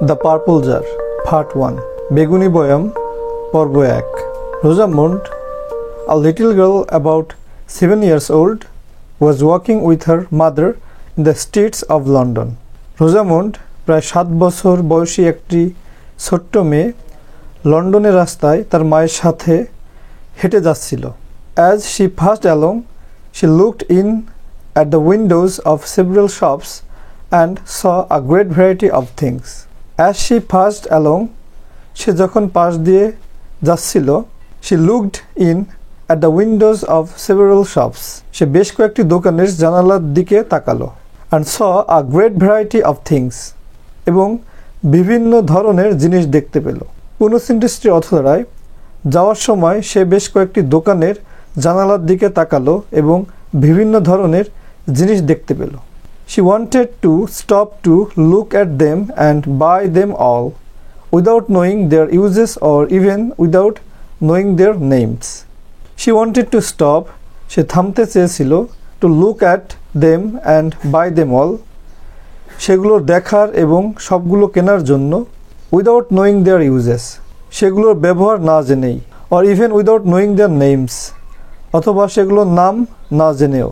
The purple jar part 1 বেগুনি বয়াম পর্ব 1 Rosamond, a little girl about 7 years old, was walking with her mother in the streets of London. Rosamond প্রায় 7 বছর বয়সী একটি ছোট্ট মেয়ে লন্ডনের রাস্তায় তার মায়ের সাথে হেঁটে যাচ্ছিল। As she passed along, she looked in at the windows of several shops and saw a great variety of things. As she passed along, সে যখন পাশ দিয়ে যাচ্ছিল, she looked in at the windows of several shops. সে বেশ কয়েকটি দোকানের জানালার দিকে তাকালো and saw a great variety of things. এবং বিভিন্ন ধরনের জিনিস দেখতে পেল। পুনঃসিন্টেক্সটির অর্থ দাঁড়ায় যাওয়ার সময় সে বেশ কয়েকটি দোকানের জানালার দিকে তাকালো এবং বিভিন্ন ধরনের জিনিস দেখতে পেল। She wanted to stop to look at them and buy them all without knowing their uses or even without knowing their names. She wanted to stop, সে থামতে চেয়েছিল, to look at them and buy them all, সেগুলো দেখার এবং সবগুলো কেনার জন্য, without knowing their uses, সেগুলোর ব্যবহার না জেনেই, or even without knowing their names, অথবা সেগুলোর নাম না জেনেও।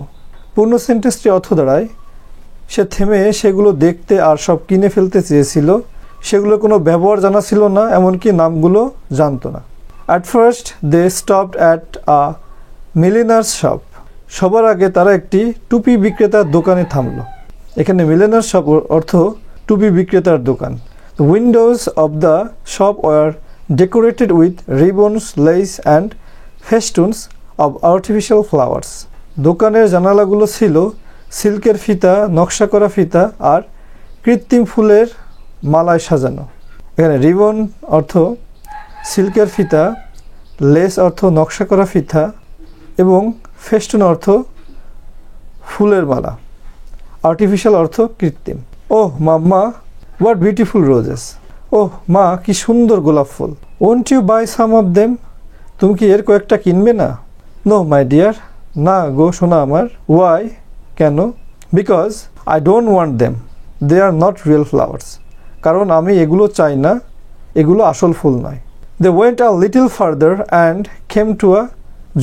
পূর্ণ সেন্টেন্সটি অর্থ দাঁড়ায় সে থেমে সেগুলো দেখতে আর সব কিনে ফেলতে চেয়েছিল, সেগুলোর কোনো ব্যবহার জানা ছিল না, এমনকি নামগুলো জানতো না। At first they stopped at a milliner's shop. সবার আগে তারা একটি টুপি বিক্রেতার দোকানে থামলো। এখানে মিলেনার শপ অর্থ টুপি বিক্রেতার দোকান। The windows of the shop were decorated with ribbons, lace and festoons of artificial flowers. দোকানের জানালাগুলো ছিল সিল্কের ফিতা, নকশা করা ফিতা আর কৃত্রিম ফুলের মালায় সাজানো। এখানে রিবন অর্থ সিল্কের ফিতা, লেস অর্থ নকশা করা ফিতা এবং ফেস্টুন অর্থ ফুলের মালা, আর্টিফিশিয়াল অর্থ কৃত্রিম। Oh mamma, what beautiful roses. ওহ মা, কি সুন্দর গোলাপ ফুল। Won't you buy some of them, তুমি কি এর কয়েকটা কিনবে না? নো মাই ডিয়ার, না গো সোনা আমার। ওয়াই, কেন? Because I don't want them, they are not real flowers, কারণ আমি এগুলো চাই না, এগুলো আসল ফুল নয়। They went a little further and came to a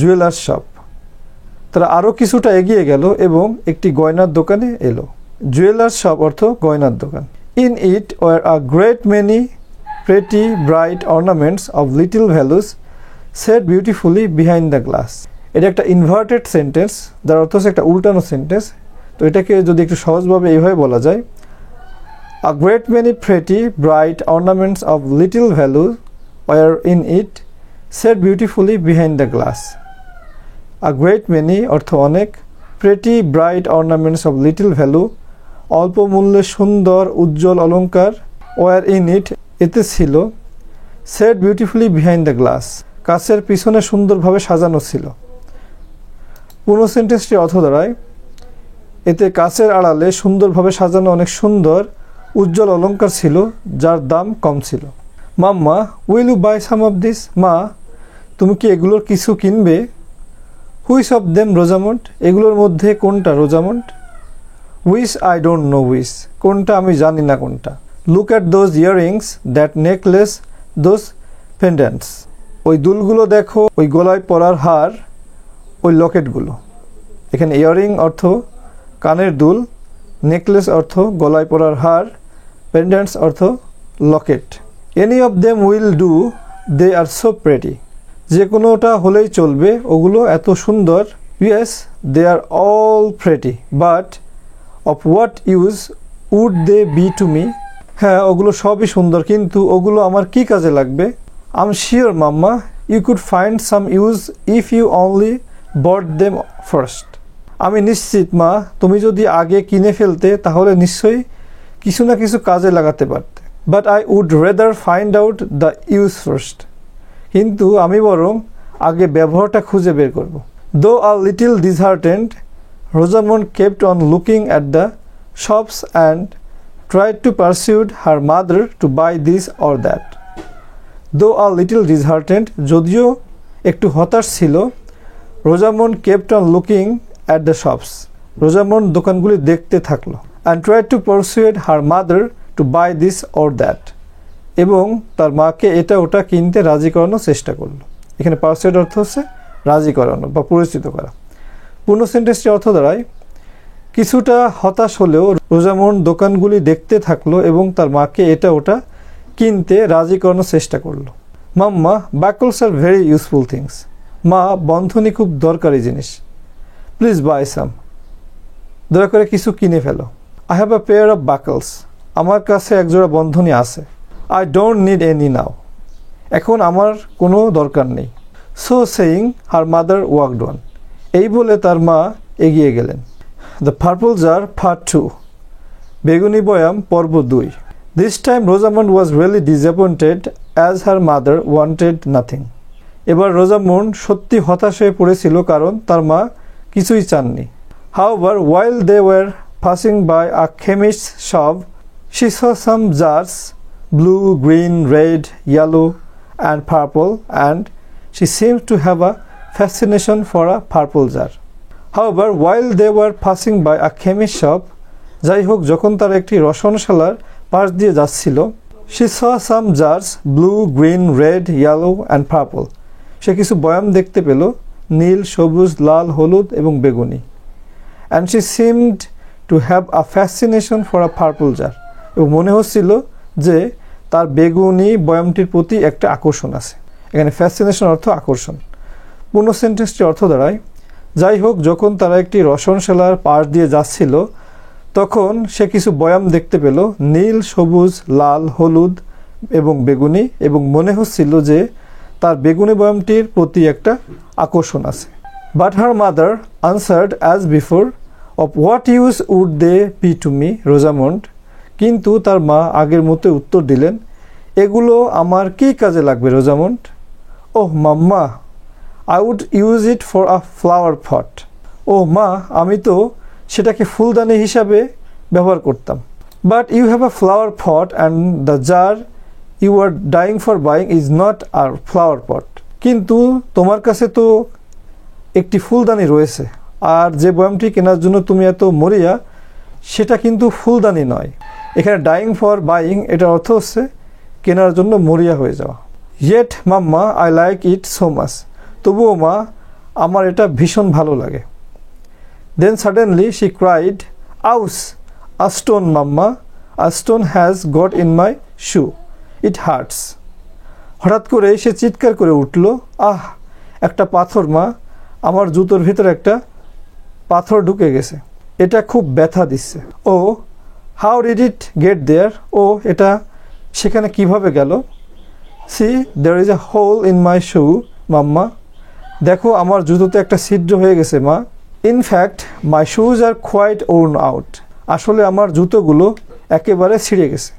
jeweller's shop. তারা আরও কিছুটা এগিয়ে গেল এবং একটি গয়নার দোকানে এলো। জুয়েলার্স শপ অর্থ গয়নার দোকান। In it were a great many pretty bright ornaments of little values set beautifully behind the glass. এটা একটা ইনভার্টেড সেন্টেন্স, যার অর্থ হচ্ছে একটা উল্টানো সেন্টেন্স। তো এটাকে যদি একটু সহজভাবে এইভাবে বলা যায়, a great many pretty bright ornaments of little value were in it set beautifully behind the glass. A great many অর্থ অনেক, pretty bright ornaments of little value অল্প মূল্যে সুন্দর উজ্জ্বল অলঙ্কার, ওয়ার ইন ইট এতে ছিল, set beautifully behind the glass কাচের পিছনে সুন্দরভাবে সাজানো ছিল। পুরো সেন্টেন্সটির অর্থ দাঁড়ায় এতে কাচের আড়ালে সুন্দরভাবে সাজানো অনেক সুন্দর উজ্জ্বল অলঙ্কার ছিল, যার দাম কম ছিল। Mamma, will you buy some of this, মা তুমি কি এগুলোর কিছু কিনবে? হুইচ অফ দেম রোজামন্ড, এগুলোর মধ্যে কোনটা Rosamond? Which I don't know which, কোনটা আমি জানি না কোনটা। Look at those earrings, that necklace, those pendants, ওই দুলগুলো দেখো, ওই গলায় পরার হার, ওই লকেটগুলো। এখানে ইয়াররিং অর্থ কানের দুল, নেকলেস অর্থ গলায় পরার হার, পেন্ডেন্টস অর্থ locket. Any of them will do, they are so pretty, যে কোনোটা হলেই চলবে, ওগুলো এত সুন্দর। Yes, they are all pretty, but of what use would they be to me, হ্যাঁ ওগুলো সবই সুন্দর, কিন্তু ওগুলো আমার কি কাজে লাগবে? I am sure mamma you could find some use if you only bought them first, আমি নিশ্চিত মা, তুমি যদি আগে কিনে ফেলতে তাহলে নিশ্চয়ই কিছু না কিছু কাজে লাগাতে পারতে। But I would rather find out the use first, কিন্তু আমি বরং আগে ব্যবহারটা খুঁজে বের করব। Though a little disheartened, Rosamond kept on looking at the shops and tried to persuade her mother to buy this or that. Though a little disheartened, যদিও একটু হতাশ ছিল, Rosamond kept on looking at the shops, Rosamond দোকানগুলি দেখতে থাকলো, and tried to persuade her mother to buy this or that. এবং তার মাকে এটা ওটা কিনতে রাজি করানোর চেষ্টা করলো। এখানে পারসুয়েড অর্থ হচ্ছে রাজি করানো বা পরিচিত করা। পূর্ণ সেন্টেন্সটির অর্থ দাঁড়ায় কিছুটা হতাশ হলেও রোজামন্ড দোকানগুলি দেখতে থাকলো এবং তার মাকে এটা ওটা কিনতে রাজি করানোর চেষ্টা করলো। Mamma, buckles are very useful things. মা, বন্ধনী খুব দরকারি জিনিস। Please buy some. দয়া করে কিছু কিনে ফেলো। I have a pair of buckles. আমার কাছে একজোড়া বন্ধনী আছে। I don't need any now. এখন আমার কোনো দরকার নেই। So saying her mother walked on. এই বলে তার মা এগিয়ে গেলেন। দ্য পার্পল জার পার্ট 2, বেগুনি বয়াম পর্ব 2। This time Rosamund was really disappointed as her mother wanted nothing. এবার রোজামন্ড সত্যি হতাশ হয়ে পড়েছিল কারণ তার মা কিছুই চাননি। However, while they were passing by a chemist's shop, she saw some jars, blue, green, red, yellow, and purple, and she seemed to have a fascination for a purple jar. However, while they were passing by a chemist's shop, যাই হোক যখন তারা একটি রসনশালার পাশ দিয়ে যাচ্ছিল, she saw some jars, blue, green, red, yellow, and purple. সে কিছু বয়াম দেখতে পেল, নীল, সবুজ, লাল, হলুদ এবং বেগুনি। And she seemed to have a fascination for a purple jar. এবং মনে হচ্ছিল যে তার বেগুনি বয়ামটির প্রতি একটা আকর্ষণ আছে। এখানে ফ্যাসিনেশন অর্থ আকর্ষণ। পূর্ণ সেন্টেন্সটির অর্থ দাঁড়ায় যাই হোক যখন তারা একটি রসনশালার পাশ দিয়ে যাচ্ছিল তখন সে কিছু বয়াম দেখতে পেল, নীল, সবুজ, লাল, হলুদ এবং বেগুনি, এবং মনে হচ্ছিল যে তার বেগুনি বয়ামটির প্রতি একটা আকর্ষণ আছে। But her mother answered as before, of what use would they be to me, Rosamond? কিন্তু তার মা আগের মতো উত্তর দিলেন, এগুলো আমার কী কাজে লাগবে Rosamond? Oh mamma, I would use it for a flower pot. ও মা, আমি তো সেটাকে ফুলদানি হিসাবে ব্যবহার করতাম। But you have a flower pot and the jar you are dying for buying is not a flower pot. কিন্তু তোমার কাছে তো একটি ফুলদানি রয়েছে, আর যে বয়ামটি কেনার জন্য তুমি এত মরিয়া সেটা কিন্তু ফুলদানি নয়। এখানে ডাইং ফর বাইং এটার অর্থ হচ্ছে কেনার জন্য মরিয়া হয়ে যাওয়া। Yet mamma, I like it so much. তবুও মা, আমার এটা ভীষণ ভালো লাগে। দেন suddenly she cried, ouch, a stone mamma, a stone has got in my shoe, it hurts. হঠাৎ করে সে চিৎকার করে উঠল, আহ, একটা পাথর মা, আমার জুতোর ভিতরে একটা পাথর ঢুকে গেছে, এটা খুব ব্যথা দিচ্ছে। Oh how did it get there? ও এটা সেখানে কিভাবে গেল? See there is a hole in my shoe mamma. দেখো আমার জুতোতে একটা ছিদ্র হয়ে গেছে মা। In fact my shoes are quite worn out. আসলে আমার জুতোগুলো একেবারে ছিঁড়ে গেছে।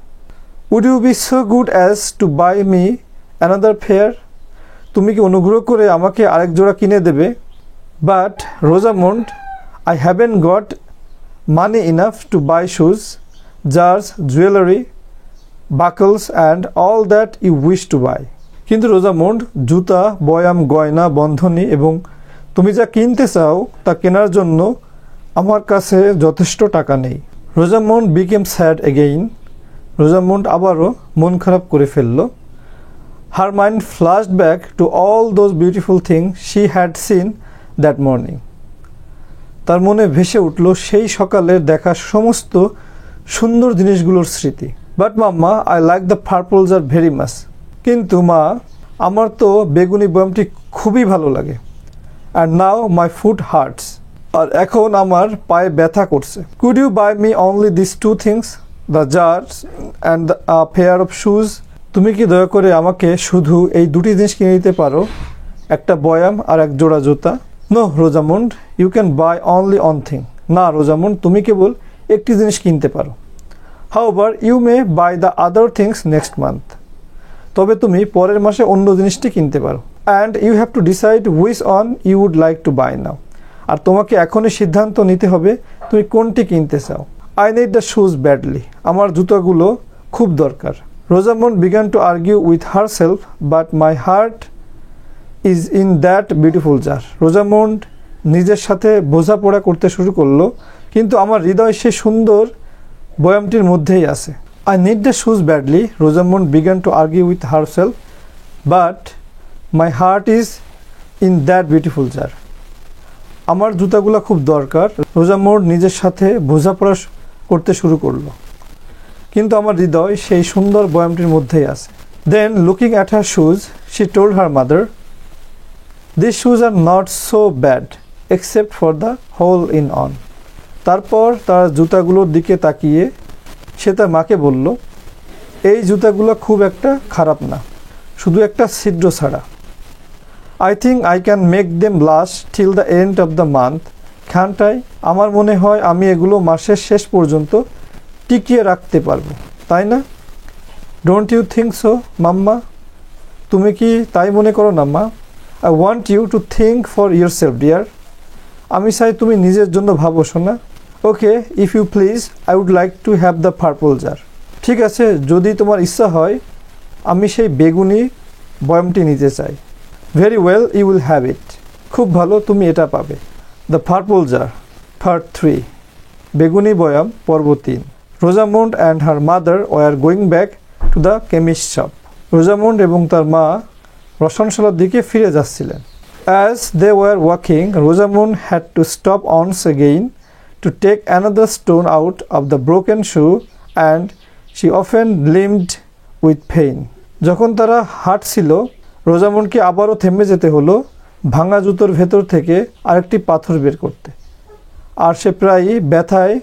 Would you be so good as to buy me another pair? তুমি কি অনুগ্রহ করে আমাকে আরেক জোড়া কিনে দেবে? But Rosamond, I haven't got money enough to buy shoes, jars, jewelry, buckles and all that you wish to buy. কিন্তু রোজামন্ড, জুতা, বয়াম, গয়না, বন্ধনী এবং তুমি যা কিনতে চাও তা কেনার জন্য আমার কাছে যথেষ্ট টাকা নেই। Rosamund became sad again. Rosamund আবারও মন খারাপ করে ফেলল। Her mind flashed back to all those beautiful things she had seen that morning. তার মনে ভেসে উঠল সেই সকালের দেখা সমস্ত সুন্দর জিনিসগুলোর স্মৃতি। But mamma, I like the purple jar very much. কিন্তু মা, আমার তো বেগুনি বয়ামটি খুবই ভালো লাগে। And now my foot hurts. আর এখন আমার পায়ে ব্যথা করছে। Could you buy me only this two things, the jars and a pair of shoes? তুমি কি দয়া করে আমাকে শুধু এই দুটি জিনিস কিনে দিতে পারো, একটা বয়াম আর এক জোড়া জুতা? No Rosamond, you can buy only one thing. না রোজামন্ড, তুমি কেবল একটি জিনিস কিনতে পারো। However you may buy the other things next month. তবে তুমি পরের মাসে অন্য জিনিসটি কিনতে পারো। And you have to decide which one you would like to buy now. আর তোমাকে এখনই সিদ্ধান্ত নিতে হবে তুমি কোনটি কিনতে চাও। I need the shoes badly. আমার জুতোগুলো খুব দরকার। Rosamund began to argue with her self, but my heart is in that beautiful jar. Rosamond নিজের সাথে বোঝাপড়া করতে শুরু করলো, কিন্তু আমার হৃদয় সে সুন্দর বয়ামটির মধ্যেই আছে। I need the shoes badly, Rosamond began to argue with herself, but my heart is in that beautiful jar. আমার জুতাগুলো খুব দরকার, রোজামন্ড নিজের সাথে বোঝাপড়া করতে শুরু করলো, কিন্তু আমার হৃদয় সেই সুন্দর বয়ামটির মধ্যেই আছে। Then looking at her shoes, she told her mother, these shoes are not so bad except for the hole in on. তারপর তার জুতাগুলোর দিকে তাকিয়ে সে তার মাকে বলল, এই জুতাগুলো খুব একটা খারাপ না, শুধু একটা ছিদ্র ছাড়া। I think I can make them last till the end of the month, can't I? আমার মনে হয় আমি এগুলো মাসের শেষ পর্যন্ত টিকিয়ে রাখতে পারবো, তাই না? Don't you think so, মাম্মা? তুমি কি তাই মনে করো না মা? I want you to think for yourself, dear. আমি চাই তুমি নিজের জন্য ভাবো শোনা। Okay, if you please, I would like to have the purple jar. ঠিক আছে, যদি তোমার ইচ্ছা হয় আমি সেই বেগুনি বয়ামটি নিতে চাই। Very well, you will have it. খুব ভালো, তুমি এটা পাবে। The purple jar, part 3. বেগুনি বয়াম পর্ব 3. Rosamond and her mother were going back to the chemist shop. Rosamond এবং তার মা রসায়নশালার দিকে ফিরে যাচ্ছিলেন। As they were walking, Rosamond had to stop once again to take another stone out of the broken shoe, and she often limped with pain. যখন তারা হাঁটছিল, রোজামন্ডকে আবারও থেমে যেতে হলো ভাঙা জুতোর ভেতর থেকে আরেকটি পাথর বের করতে, আর সে প্রায়ই ব্যথায়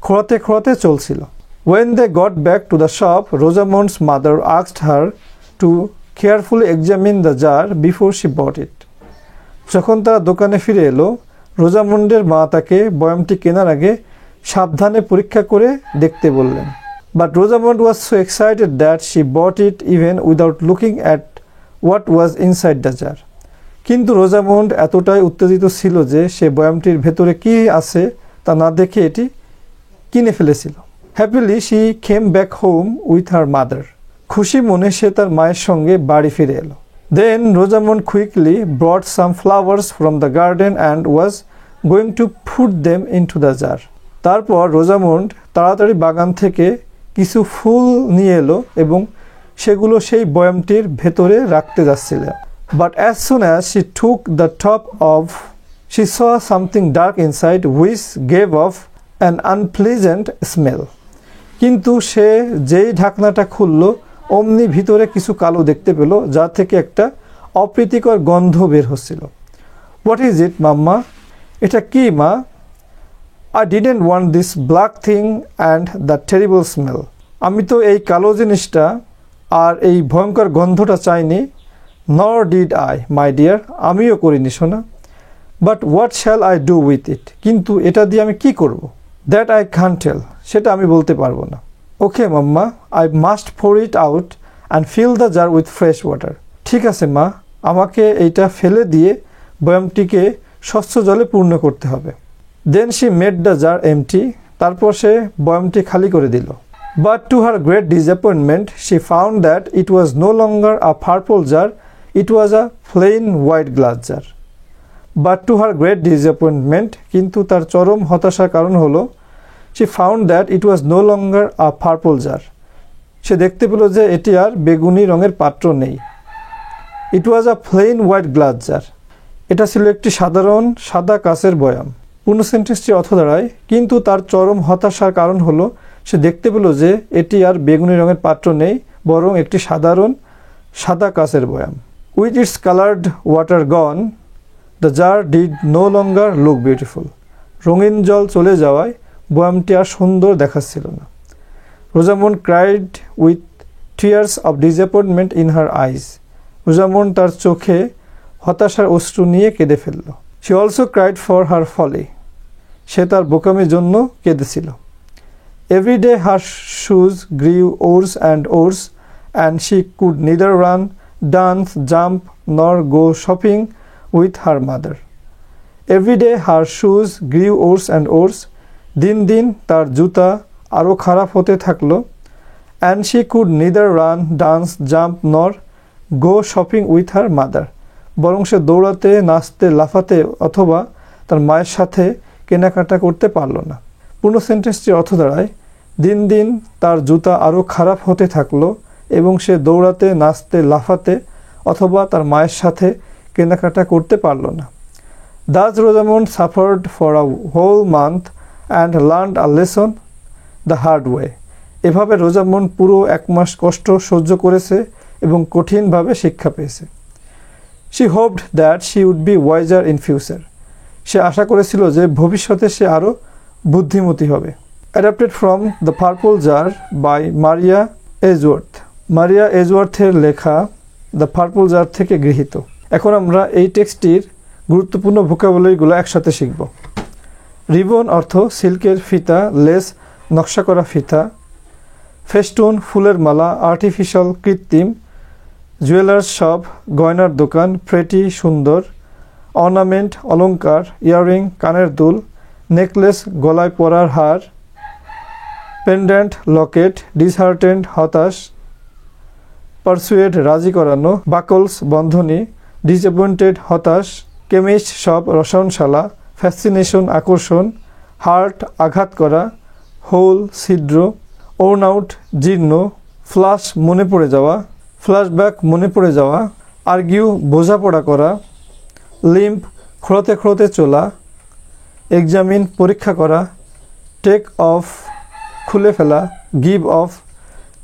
খোঁড়াতে খোঁড়াতে চলছিল। When they got back to the shop, Rosamond's mother asked her to carefully examine the jar before she bought it. যখন তারা দোকানে ফিরে এলো, রোজামন্ডের মা তাকে বয়ামটি কেনার আগে সাবধানে পরীক্ষা করে দেখতে বললেন। But Rosamond was so excited that she bought it even without looking at what was inside the jar. কিন্তু রোজামন্ড এতটাই উত্তেজিত ছিল যে সে বয়ামটির ভেতরে কি আছে তা না দেখে এটি কিনে ফেলেছিল। Happily she came back home with her mother. খুশি মনে সে তার মায়ের সঙ্গে বাড়ি ফিরে এলো। Then Rosamond quickly brought some flowers from the garden and was going to put them into the jar. তারপর রোজামন্ড তাড়াতাড়ি বাগান থেকে কিছু ফুল নিয়ে এলো এবং সেগুলো সেই বয়ামটির ভেতরে রাখতে যাচ্ছিল। But as soon as she took the top off, she saw something dark inside which gave off an unpleasant smell. কিন্তু সে যেই ঢাকনাটা খুলল, অমনি ভিতরে কিছু কালো দেখতে পেল, যা থেকে একটা অপ্রীতিকর গন্ধ বের হচ্ছিল। What is it, মাম্মা? এটা কি মা? I didn't want this black thing and the terrible smell. আমি তো এই কালো জিনিসটা আর এই ভয়ঙ্কর গন্ধটা চাইনি। Nor did I, my dear. আমিও করিনি সোনা। But what shall I do with it? কিন্তু এটা দিয়ে আমি কি করব? That I can't tell. সেটা আমি বলতে পারবো না। Okay, mamma, I must pour it out and fill the jar with fresh water. ঠিক আছে মা, আমাকে এইটা ফেলে দিয়ে বয়ামটিকে স্বচ্ছ জলে পূর্ণ করতে হবে। Then she made the jar empty. তারপর সে বয়ামটি খালি করে দিল। But to her great disappointment, she found that it was no longer a purple jar, it was a plain white glass jar. But to her great disappointment, কিন্তু তার চরম হতাশার কারণ হলো, she found that it was no longer a purple jar. সে দেখতে পেল যে এটি আর বেগুনি রঙের পাত্র নেই। It was a plain white glass jar. এটা ছিল একটি সাধারণ সাদা কাচের বয়াম। পূর্ণ সেন্টেন্সটি অর্থ দাঁড়ায়, কিন্তু তার চরম হতাশার কারণ হলো সে দেখতে পেল যে এটি আর বেগুনি রঙের পাত্র নেই, বরং একটি সাধারণ সাদা কাচের বয়াম। With its colored water gone, the jar did no longer look beautiful. রঙিন জল চলে যাওয়ায় বয়ামটি আর সুন্দর দেখাচ্ছিল না। Rosamond cried with tears of disappointment in her eyes. Rosamund তার চোখে হতাশার অশ্রু নিয়ে কেঁদে ফেলল। She also cried for her folly. সে তার বোকামির জন্য কেঁদেছিল। Every day her shoes grew worse and worse, and she could neither run, dance, jump, nor go shopping with her mother. Every day her shoes grew worse and worse. দিন দিন তার জুতা আরও খারাপ হতে থাকলো। And she could neither run, dance, jump, nor go shopping with her mother. বরং সে দৌড়াতে, নাচতে, লাফাতে অথবা তার মায়ের সাথে কেনাকাটা করতে পারল না। পূর্ণ সেন্টেন্সটির অর্থ দাঁড়ায়, দিন দিন তার জুতা আরও খারাপ হতে থাকলো এবং সে দৌড়াতে, নাচতে, লাফাতে অথবা তার মায়ের সাথে কেনাকাটা করতে পারল না। Thus Rosamond suffered for a whole month and learned a lesson the hard way. এভাবে রোজামন্ড পুরো 1 মাস কষ্ট সহ্য করেছে এবং কঠিনভাবে শিক্ষা পেয়েছে। She hoped that she would be wiser in future. সে আশা করেছিল যে ভবিষ্যতে সে আরও বুদ্ধিমতী হবে। Adapted from The Purple Jar by Maria Edgeworth. মারিয়া এজওয়ার্থের লেখা দ্য পার্পল জার থেকে গৃহীত। এখন আমরা এই টেক্সটটির গুরুত্বপূর্ণ ভোকাবুলারিগুলো একসাথে শিখব। রিবন অর্থ সিল্কের ফিতা, লেস নকশা করা ফিতা। ফেস্টুন ফুলের মালা, আর্টিফিশিয়াল কৃত্রিম। জুয়েলার্স শপ গয়নার দোকান, প্রেটি সুন্দর। অর্নামেন্ট অলংকার, ইয়াররিং কানের দুল। নেকলেস গলায় পরার হার। পেন্ডেন্ট লকেট, ডিসহার্টেন্ড হতাশ। পারসুয়েড রাজি করানো, বাকলস বন্ধনী। ডিসঅ্যাপয়েন্টেড হতাশ। কেমিস্ট শপ রসায়নশালা। ফ্যাসিনেশন আকর্ষণ। হার্ট আঘাত করা। হোল ছিদ্র। ওর্ন আউট জীর্ণ। ফ্লাশ মনে পড়ে যাওয়া। ফ্ল্যাশব্যাক মনে পড়ে যাওয়া। আর্গিউ বোঝাপড়া করা। লিম্প খোঁড়াতে খোঁড়াতে চলা। এক্সামিন পরীক্ষা করা। টেক অফ খুলে ফেলা। গিভ অফ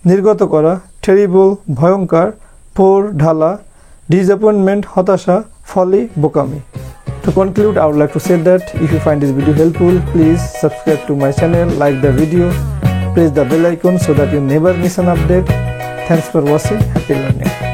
নির্গত করা। টেরিবল ভয়ঙ্কর। পোর ঢালা। ডিসঅ্যাপয়েন্টমেন্ট হতাশা। ফলি বোকামি। To conclude, I would like to say that if you find this video helpful, please subscribe to my channel, like the video, press the bell icon so that you never miss an update. Thanks for watching. Happy learning.